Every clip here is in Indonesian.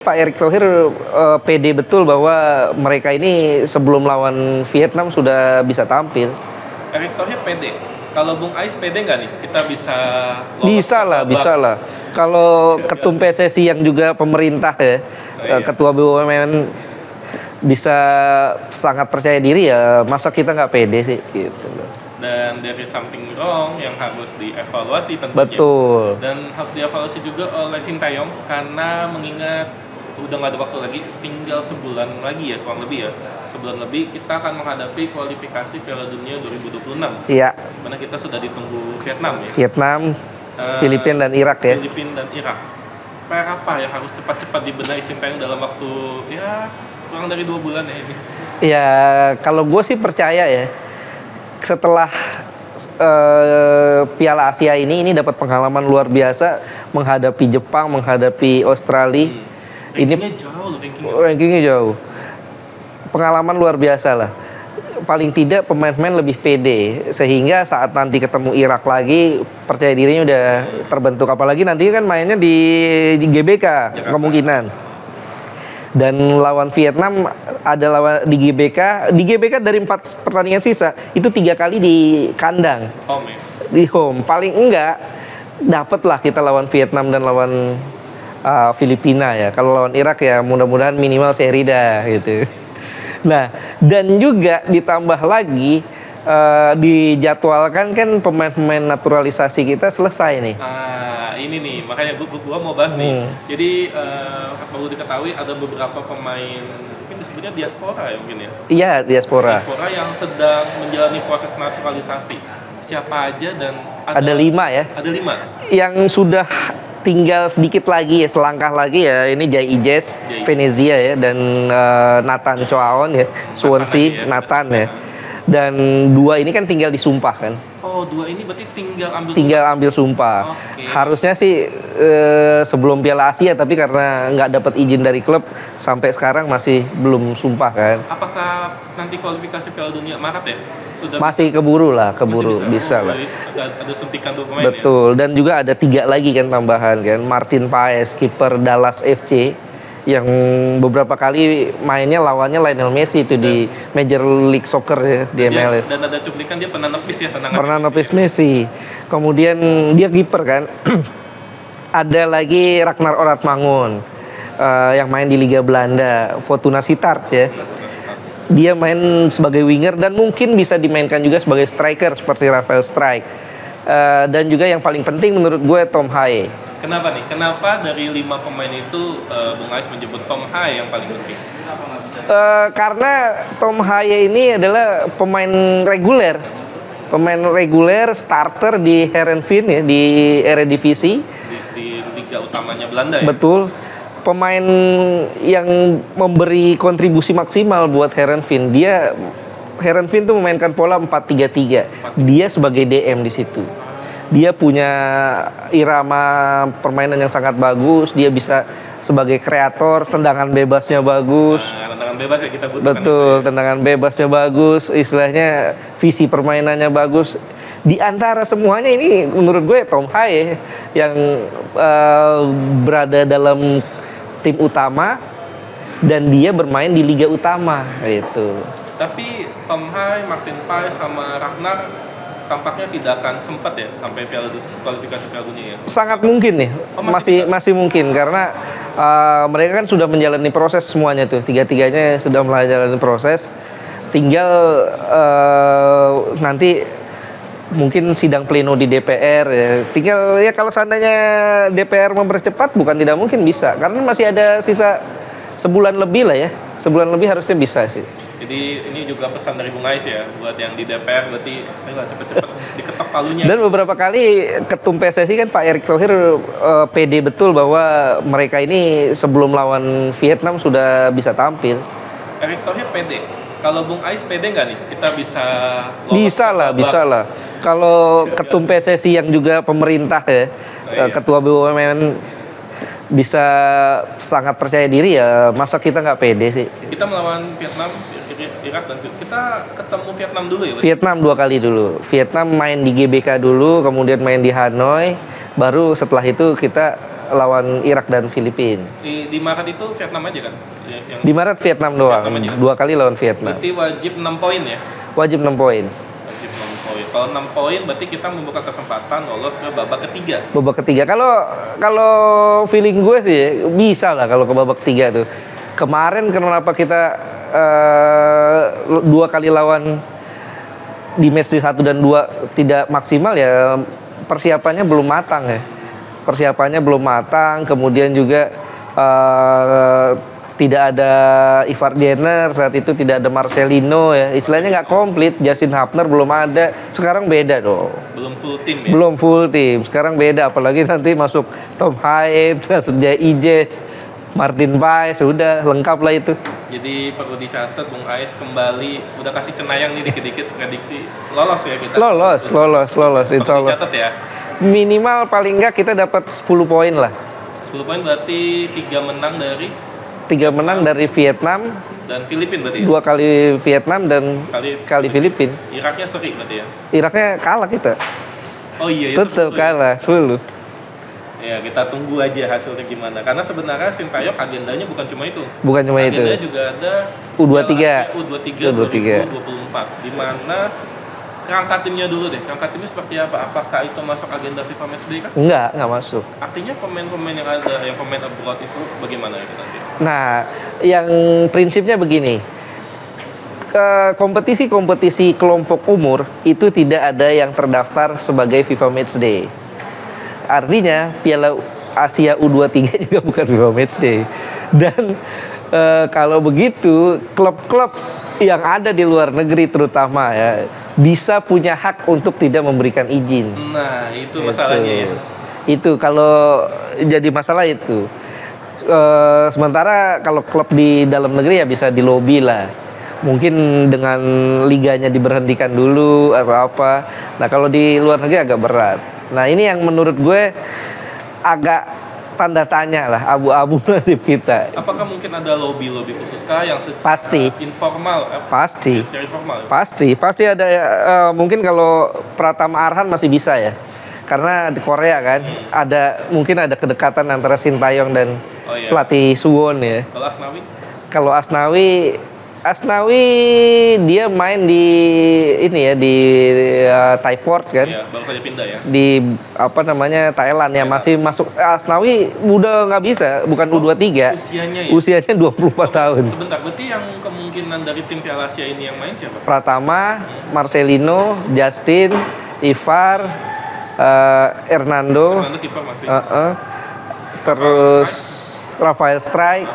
Pak Erick Thohir pede betul bahwa mereka ini sebelum lawan Vietnam sudah bisa tampil. Erick Thohir pede. Kalau Bung Ais pede nggak nih? Kita bisa lolos Bisa lah. Kalau ketum PSSI yang juga pemerintah ya, ketua BUMN bisa sangat percaya diri ya, masa kita nggak pede sih gitu. Dan dari something wrong yang harus dievaluasi tentunya. Betul. Dan harus dievaluasi juga oleh Sintayong karena mengingat udah nggak ada waktu lagi, tinggal sebulan lagi ya, kurang lebih ya. Sebulan lebih kita akan menghadapi kualifikasi Piala Dunia 2026. Iya. Mana kita sudah ditunggu Vietnam ya. Vietnam, Filipina dan Irak ya. Filipina dan Irak. PR apa yang harus cepat-cepat dibenahi Sintayong dalam waktu ya kurang dari 2 bulan ya ini? Ya kalau gue sih percaya ya, setelah Piala Asia ini dapat pengalaman luar biasa menghadapi Jepang, menghadapi Australia. Rankingnya jauh. Pengalaman luar biasa lah. Paling tidak pemain-pemain lebih pede sehingga saat nanti ketemu Irak lagi percaya dirinya udah terbentuk, apalagi nanti kan mainnya di GBK kemungkinan. Dan lawan Vietnam ada lawan di GBK dari 4 pertandingan sisa itu 3 kali di kandang. Di home. Paling enggak dapatlah kita lawan Vietnam dan lawan Filipina ya. Kalau lawan Irak ya mudah-mudahan minimal seri dah gitu. Nah, dan juga ditambah lagi dijadwalkan kan pemain-pemain naturalisasi kita selesai nih. Ini nih, makanya gua mau bahas nih. Jadi perlu diketahui ada beberapa pemain mungkin disebutnya diaspora ya mungkin ya. Iya, diaspora. Diaspora yang sedang menjalani proses naturalisasi. Siapa aja dan ada 5 ya. Ada 5. Yang sudah tinggal sedikit lagi ya, selangkah lagi ya, ini Jai Ijes, Venezia ya, dan Nathan Choaon ya, Swansea, Nathan ya. Dan 2 ini kan tinggal disumpah kan. Oh, 2 ini berarti tinggal ambil sumpah. Harusnya sih sebelum Piala Asia, tapi karena nggak dapat izin dari klub sampai sekarang masih belum sumpah kan. Apakah nanti kualifikasi Piala Dunia Maret ya? Masih keburu lah, bisa lah. Ada suntikan 2 pemain. Betul. Ya? Dan juga ada 3 lagi kan tambahan kan. Martin Paes, kiper Dallas FC, yang beberapa kali mainnya lawannya Lionel Messi itu di Major League Soccer ya, di MLS. Dan ada cuplikan dia pernah nepis ya, nepis Messi. Kemudian dia kiper kan. Ada lagi Ragnar Oratmangun yang main di Liga Belanda, Fortuna Sittard ya. Dia main sebagai winger dan mungkin bisa dimainkan juga sebagai striker seperti Rafael Strijk. Dan juga yang paling penting menurut gue Tom Haye. Kenapa nih? Kenapa dari 5 pemain itu Bung Ais menyebut Tom Haye yang paling penting? Karena Tom Haye ini adalah pemain reguler starter di Heerenveen ya, di Eredivisie di liga utamanya Belanda ya. Betul. Pemain yang memberi kontribusi maksimal buat Heerenveen. Heerenveen tuh memainkan pola 4-3-3. Dia sebagai DM di situ. Dia punya irama permainan yang sangat bagus. Dia bisa sebagai kreator, tendangan bebasnya bagus. Tendangan bebas ya kita butuhkan. Betul, tendangan bebasnya bagus. Istilahnya visi permainannya bagus. Di antara semuanya ini menurut gue Tom Haye yang berada dalam tim utama dan dia bermain di liga utama gitu. Tapi Tom Haye, Martin Paes sama Ragnar tampaknya tidak akan sempat ya sampai kualifikasi Piala Dunia ya. Sangat mungkin nih. Masih mungkin karena mereka kan sudah menjalani proses semuanya tuh. Tiga-tiganya sudah menjalani proses. Tinggal nanti mungkin sidang pleno di DPR ya. Tinggal ya kalau seandainya DPR mempercepat bukan tidak mungkin bisa. Karena masih ada sisa sebulan lebih lah ya. Sebulan lebih harusnya bisa sih. Jadi ini juga pesan dari Bung Ais ya buat yang di DPR, berarti ayolah cepet-cepet diketok palunya. Dan beberapa kali ketum PSSI kan Pak Erick Thohir pede betul bahwa mereka ini sebelum lawan Vietnam sudah bisa tampil. Erick Thohir pede. Kalau Bung Ais pede nggak nih? Kita bisa lolos? Bisa lah. Kalau ketum PSSI yang juga pemerintah ya, ketua BUMN bisa sangat percaya diri ya, masa kita nggak pede sih. Kita melawan Vietnam, Irak dan kita ketemu Vietnam dulu ya? Vietnam 2 kali dulu. Vietnam main di GBK dulu, kemudian main di Hanoi, baru setelah itu kita lawan Irak dan Filipina. Di Maret itu Vietnam aja kan? Yang Di Maret Vietnam doang, Vietnam aja. 2 kali lawan Vietnam. berarti wajib 6 poin ya? Wajib 6 poin. Wajib 6 poin. Kalau 6 poin berarti kita membuka kesempatan lolos ke babak ketiga. Babak ketiga. Kalau feeling gue sih bisa lah kalau ke babak ketiga tuh. Kemarin kenapa kita 2 kali lawan di match 1 dan 2 tidak maksimal ya, persiapannya belum matang ya. Persiapannya belum matang, kemudian juga tidak ada Ivar Diener saat itu, tidak ada Marcelino ya. Istilahnya nggak komplit, Justin Hapner belum ada. Sekarang beda dong. Belum full tim ya? Belum full tim. Sekarang beda, apalagi nanti masuk Tom Haidt, masuk Jai Ijes, Martin Paes, sudah lengkap lah itu. Jadi perlu dicatat Bung Ais kembali udah kasih cenayang nih dikit-dikit prediksi lolos ya kita. Lolos, insya Allah. Dicatat ya. Minimal paling nggak kita dapat 10 poin lah. 10 poin berarti 3 menang dari 3 menang dari Vietnam, dan Filipina berarti. 2 kali Vietnam dan kali Filipina. Iraknya seri berarti ya. Iraknya kalah kita. Oh iya, Tetap kalah 10. Ya, kita tunggu aja hasilnya gimana. Karena sebenarnya Sintayong agendanya bukan cuma itu. Bukan cuma itu. Agendanya juga ada U23. U23 2024. Di mana kerangka timnya dulu deh. Kerangka timnya seperti apa? Apakah itu masuk agenda FIFA Matchday kan? Enggak masuk. Artinya pemain-pemain yang ada, yang pemain abroad itu bagaimana itu nanti? Nah, yang prinsipnya begini. Kompetisi-kompetisi kelompok umur itu tidak ada yang terdaftar sebagai FIFA Matchday. Artinya Piala Asia U23 juga bukan FIFA Matchday. Dan kalau begitu klub-klub yang ada di luar negeri terutama ya bisa punya hak untuk tidak memberikan izin. Nah, itu masalahnya ya. Itu kalau jadi masalah itu. Sementara kalau klub di dalam negeri ya bisa dilobi lah. Mungkin dengan liganya diberhentikan dulu atau apa. Nah, kalau di luar negeri agak berat. Nah, ini yang menurut gue agak tanda tanya lah, abu-abu nasib kita. Apakah mungkin ada lobby-lobby khusus kah yang Pasti. Informal? Pasti. Secara informal. Pasti ada ya. Mungkin kalau Pratama Arhan masih bisa ya. Karena di Korea kan mungkin ada kedekatan antara Sintayong dan pelatih Suwon ya. Kalau Asnawi? Kalau Asnawi dia main di ini ya di Thaiport kan. Iya, baru saja pindah ya. Di Thailand ya, masih masuk. Asnawi udah nggak bisa, bukan U23. Usianya 24 tahun. Sebentar, berarti yang kemungkinan dari tim Piala Asia ini yang main siapa? Pratama, Marcelino, Justin, Ivar, Hernando kiper masih. Terus Rafael Strike.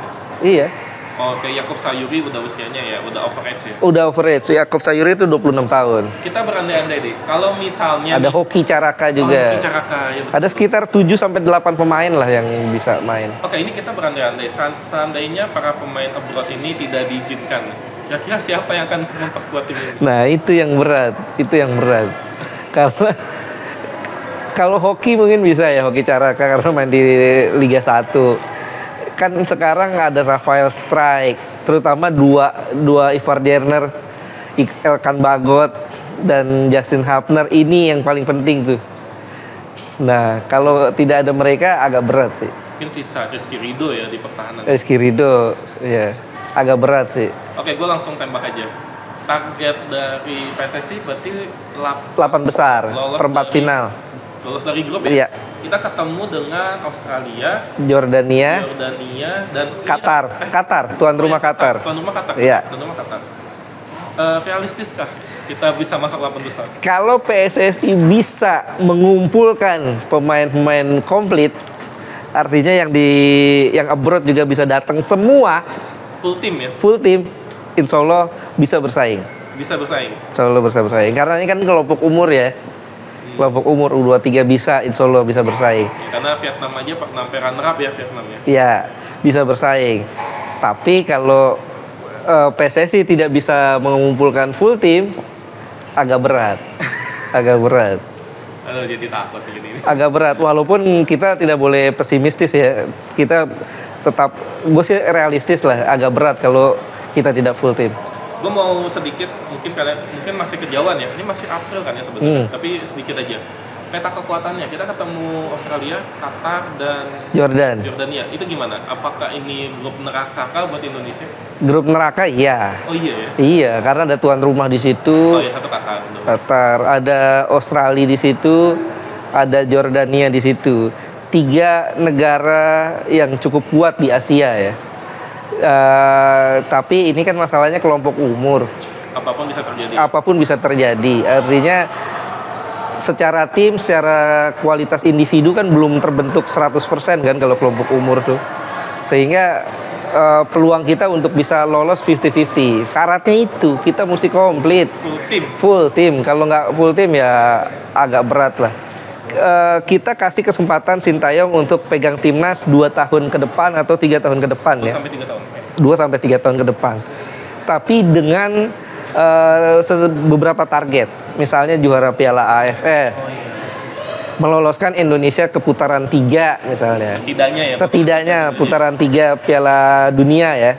Iya. Oke, Yakob Sayuri udah usianya ya, udah overage ya. Udah overage. Yakob Sayuri itu 26 tahun. Kita berandai-andai deh. Kalau misalnya ada Hoki Caraka juga. Hoki Caraka, ya betul. Ada sekitar 7 sampai 8 pemain lah yang bisa main. Oke, ini kita berandai-andai. Seandainya para pemain abroad ini tidak diizinkan, kira-kira siapa yang akan memperkuat tim ini? Nah, itu yang berat. Karena kalau hoki mungkin bisa ya, Hoki Caraka karena main di Liga 1. Kan sekarang ada Rafael Strike, terutama dua Ivar Diener, Elkan Bagot dan Justin Hapner, ini yang paling penting tuh. Nah, kalau tidak ada mereka agak berat sih. Mungkin sisa Rizky Ridho ya di pertahanan. Rizky Ridho ya agak berat sih. Oke, gue langsung tembak aja. Target dari PSSI berarti 8 besar, perempat final. Lolos dari grup ya? Iya. Kita ketemu dengan Australia, Jordania dan Qatar, tuan rumah Qatar. Tuan rumah Qatar. Iya. Tuan rumah Qatar. Realistiskah kita bisa masuk 8 besar? Kalau PSSI bisa mengumpulkan pemain-pemain komplit, artinya yang abroad juga bisa datang semua, full tim ya? Full tim, insya Allah bisa bersaing. Insya Allah bisa bersaing. Karena ini kan kelompok umur ya. Kelompok umur U23 bisa, insya Allah bisa bersaing. Karena Vietnam aja sampai runner-up ya Vietnam ya? Iya, bisa bersaing. Tapi kalau PSSI tidak bisa mengumpulkan full tim, agak berat. Jadi takut ini. Agak berat, walaupun kita tidak boleh pesimistis ya. Kita tetap, gue sih realistis lah, agak berat kalau kita tidak full tim. Gue mau sedikit, mungkin masih kejauhan ya, ini masih April kan ya sebenarnya, tapi sedikit aja. peta kekuatannya kita ketemu Australia, Qatar, dan Jordan. Jordania. Itu gimana? Apakah ini grup neraka kah buat Indonesia? Grup neraka iya. Oh iya ya. Iya, karena ada tuan rumah di situ. Oh iya, satu Qatar. betul. Qatar, ada Australia di situ, ada Jordania di situ. 3 negara yang cukup kuat di Asia ya. Tapi ini kan masalahnya kelompok umur. Apapun bisa terjadi. Apapun bisa terjadi. Artinya secara tim, secara kualitas individu kan belum terbentuk 100% kan kalau kelompok umur tuh. Sehingga peluang kita untuk bisa lolos 50-50. Syaratnya itu kita mesti komplit. Full tim. Full tim. Kalau nggak full tim ya agak berat lah. Kita kasih kesempatan Sintayong untuk pegang timnas 2 tahun ke depan atau 3 tahun ke depan ya. 2 sampai 3 tahun. 2 sampai 3 tahun ke depan. Tapi dengan beberapa target. Misalnya juara Piala AFF. Oh iya. Meloloskan Indonesia ke putaran 3 misalnya. Setidaknya ya. Setidaknya putaran 3 Piala Dunia ya.